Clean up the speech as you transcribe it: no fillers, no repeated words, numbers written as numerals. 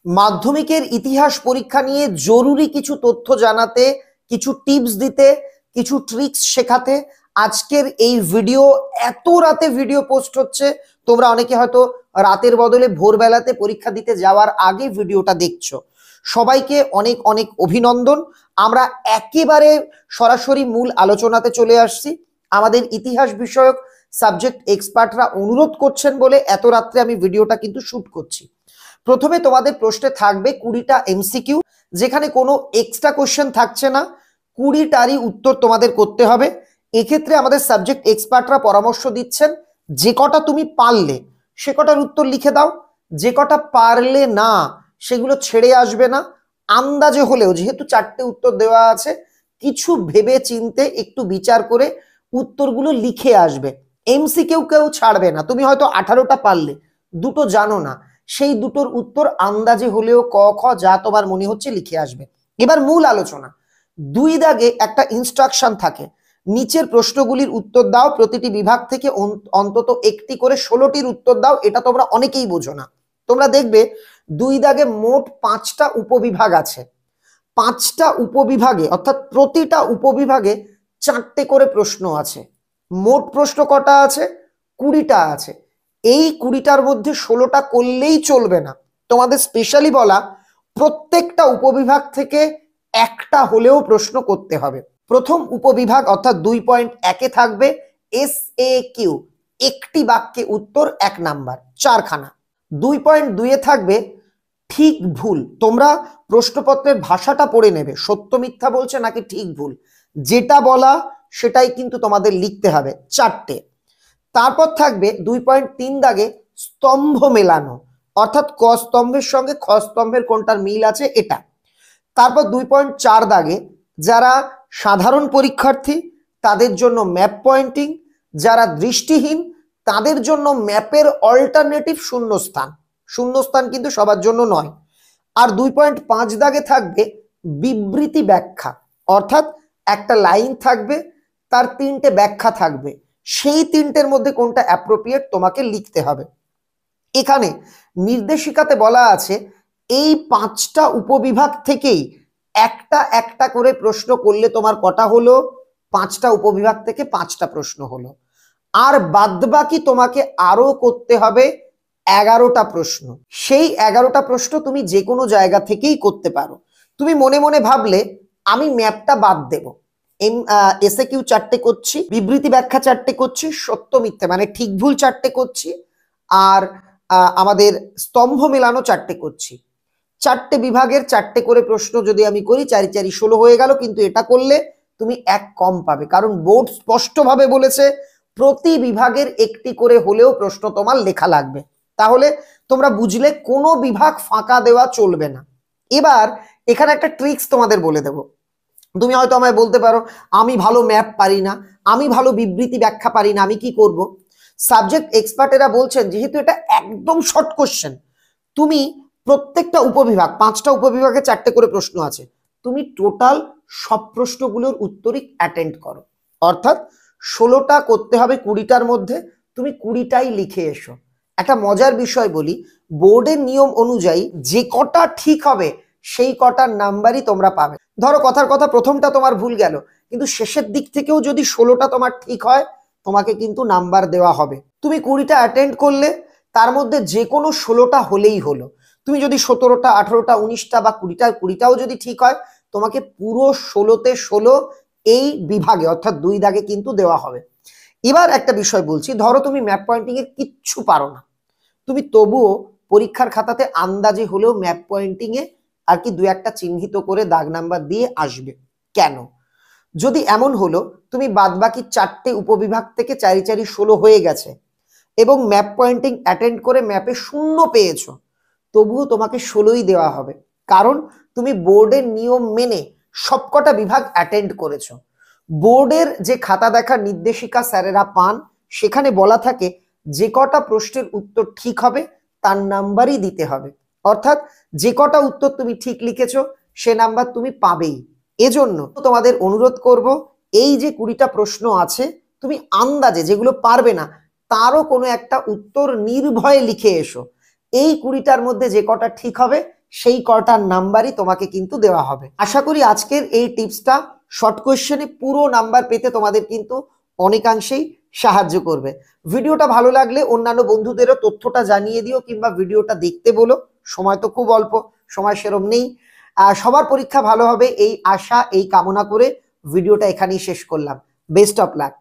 মাধ্যমিকের ইতিহাস পরীক্ষা নিয়ে জরুরি কিছু তথ্য জানাতে, কিছু টিপস দিতে, কিছু ট্রিক্স শেখাতে আজকের এই ভিডিও। এত রাতে ভিডিও পোস্ট হচ্ছে, তোমরা অনেকে হয়তো রাতের বদলে ভোরবেলাতে পরীক্ষা দিতে যাওয়ার আগে ভিডিওটা দেখছো। সবাইকে অনেক অনেক অভিনন্দন। আমরা একেবারে সরাসরি মূল আলোচনাতে চলে আসছি। আমাদের ইতিহাস বিষয়ক সাবজেক্ট এক্সপার্টরা অনুরোধ করছেন বলে এত রাত্রে আমি ভিডিওটা কিন্তু শুট করছি। প্রথমে তোমাদের প্রশ্নে থাকবে 20টা এমসিকিউ, যেখানে কোনো এক্সট্রা কোশ্চেন থাকছে না, 20টারই উত্তর তোমাদের করতে হবে। এক্ষেত্রে আমাদের সাবজেক্ট এক্সপার্টরা পরামর্শ দিচ্ছেন যে কটা তুমি পারলে সে কটার উত্তর লিখে দাও, যে কটা পারলে না সেগুলো ছেড়ে আসবে না। আন্দাজে হলেও, যেহেতু 4টে উত্তর দেওয়া আছে, কিছু ভেবে চিনতে একটু বিচার করে উত্তরগুলো লিখে আসবে। এমসিকিউ কেউ ছাড়বে না। তুমি হয়তো 18টা পারলে, দুটো জানো না, সেই দুটোর উত্তর আন্দাজে হলেও ক খ যা তোমার মনে হচ্ছে লিখে আসবে। এবার মূল আলোচনা। 2 দাগে একটা ইনস্ট্রাকশন থাকে, নিচের প্রশ্নগুলির উত্তর দাও, প্রতিটি বিভাগ থেকে অন্তত একটি করে 16টির উত্তর দাও। এটা তোমরা অনেকেই বোঝো না। তোমরা দেখবে 2 দাগে মোট 5টা উপবিভাগ আছে। 5টা উপবিভাগে, অর্থাৎ প্রতিটা উপবিভাগে 4টে করে প্রশ্ন আছে। মোট প্রশ্ন কটা আছে? 20টা আছে। এই 20টার মধ্যে 16টা করলেই চলবে না। তোমাদের স্পেশালি বলা, প্রত্যেকটা উপবিভাগ থেকে একটা হলেও প্রশ্ন করতে হবে। প্রথম উপবিভাগ অর্থাৎ 2.1-এ থাকবে SAQ, একটি বাক্যে উত্তর 1 নাম্বার, 4খানা। 2.2-এ থাকবে ঠিক ভুল। তোমরা প্রশ্নপত্রের ভাষাটা পড়ে নেবে, সত্য মিথ্যা বলছে নাকি ঠিক ভুল, যেটা বলা সেটাই কিন্তু তোমাদের লিখতে হবে, 4টে। তারপর থাকবে 2.3 দাগে স্তম্ভ মেলানো, অর্থাৎ ক স্তম্ভের সঙ্গে খ স্তম্ভের কোনটার মিল আছে এটা। তারপর 2.4 দাগে যারা সাধারণ পরীক্ষার্থী তাদের জন্য ম্যাপ পয়েন্টিং, যারা দৃষ্টিহীন তাদের জন্য ম্যাপের অল্টারনেটিভ শূন্যস্থান। শূন্যস্থান কিন্তু সবার জন্য নয়। আর 2.5 দাগে থাকবে বিবৃতি ব্যাখ্যা, অর্থাৎ একটা লাইন থাকবে, তার 3টে ব্যাখ্যা থাকবে, সেই 3টের মধ্যে কোনটা অ্যাপ্রোপ্রিয়েট তোমাকে লিখতে হবে। এখানে নির্দেশিকাতে বলা আছে এই 5টা উপবিভাগ থেকেই একটা একটা করে প্রশ্ন করলে তোমার কটা হলো? 5টা উপবিভাগ থেকে 5টা প্রশ্ন হলো। আর বাদবাকি তোমাকে আরো করতে হবে 11টা প্রশ্ন। সেই 11টা প্রশ্ন তুমি যে কোনো জায়গা থেকেই করতে পারো। তুমি মনে মনে ভাবলে আমি ম্যাপটা বাদ দেব, এসএকিউ 4টে করছি, বিবৃতি ব্যাখ্যা 4টে করছি, সত্য মিথ্যে মানে ঠিক ভুল 4টে করছি, আর আমাদের স্তম্ভ মেলানো 4টে করছি। 4টে বিভাগের 4টে করে প্রশ্ন যদি আমি করি, 4 4 16 হয়ে গেল। কিন্তু এটা করলে তুমি 1 কম পাবে, কারণ বোর্ড স্পষ্টভাবে বলেছে প্রতি বিভাগের একটি করে হলেও প্রশ্ন তোমার লেখা লাগবে। তাহলে তোমরা বুঝলে কোনো বিভাগ ফাঁকা দেওয়া চলবে না। এবার এখানে একটা ট্রিক্স তোমাদের বলে দেব। তুমি হয়তো আমায় বলতে পারো আমি ভালো ম্যাপ পারি না, আমি ভালো বিবৃতি ব্যাখ্যা পারি না, আমি কি করব? সাবজেক্ট এক্সপার্টেরা বলছেন যেহেতু এটা একদম শর্ট কোশ্চেন, তুমি প্রত্যেকটা উপবিভাগ, 5টা উপবিভাগে 4টে করে প্রশ্ন আছে, তুমি টোটাল সব প্রশ্নগুলোর উত্তরই অ্যাটেন্ড করো। অর্থাৎ 16টা করতে হবে 20টার মধ্যে, তুমি 20টাই লিখে এসো। একটা মজার বিষয় বলি, বোর্ডের নিয়ম অনুযায়ী যে কটা ঠিক হবে সেই কটার নাম্বারই তোমরা পাবে। ধরো কথার কথা প্রথমটা তোমার ভুল গেল, কিন্তু শেষের দিক থেকেও যদি 16টা তোমার ঠিক হয় তোমাকে কিন্তু নাম্বার দেওয়া হবে। তুমি 20টা অ্যাটেন্ড করলে, তার মধ্যে যে কোনো 16টা হলেই হলো। তুমি যদি 17টা 18টা 19টা বা 20টাও যদি ঠিক হয়, তোমাকে পুরো 16তে 16 এই বিভাগে অর্থাৎ 2 দাগে কিন্তু দেওয়া হবে। এবার একটা বিষয় বলছি, ধরো তুমি ম্যাপ পয়েন্টিং এর কিচ্ছু পারো না, তুমি তবুও পরীক্ষার খাতাতে আন্দাজে হলেও ম্যাপ পয়েন্টিং এ আর কি 2-1টা চিহ্নিত করে দাগ নাম্বার দিয়ে আসবে। কেন? যদি এমন হলো তুমি বাদবাকি 4টে উপবিভাগ থেকে 4 4 16 হয়ে গেছে এবং ম্যাপ পয়েন্টিং অ্যাটেন্ড করে ম্যাপে 0 পেয়েছো, তবুও তোমাকে 16ই দেওয়া হবে, কারণ তুমি বোর্ডের নিয়ম মেনে সবকটা বিভাগ অ্যাটেন্ড করেছো। বোর্ডের যে খাতা দেখার নির্দেশিকা স্যারেরা পান, সেখানে বলা থাকে যে কটা প্রশ্নের উত্তর ঠিক হবে তার নাম্বারই দিতে হবে। অর্থাৎ যে কটা উত্তর তুমি ঠিক লিখেছো সে নাম্বার তুমি পাবেই। এজন্য তোমাদের অনুরোধ করব, এই যে 20টা প্রশ্ন আছে, তুমি আন্দাজে যেগুলো পারবে না তারও কোনো একটা উত্তর নির্ভয়ে লিখে এসো। এই 20টার মধ্যে যে কটা ঠিক হবে সেই কটার নাম্বারই তোমাকে কিন্তু দেওয়া হবে। আশা করি আজকের এই টিপসটা শর্ট কোয়েশ্চেনে পুরো নাম্বার পেতে তোমাদের কিন্তু অনেকাংশেই সাহায্য করবে। ভিডিওটা ভালো লাগলে অন্যান্য বন্ধুদেরও তথ্যটা জানিয়ে দিও কিংবা ভিডিওটা দেখতে বলো। সময় তো খুব অল্প, সময় সেরম নেই। সবার পরীক্ষা ভালো হবে এই আশা, এই কামনা করে ভিডিওটা এখানেই শেষ করলাম। Best of luck.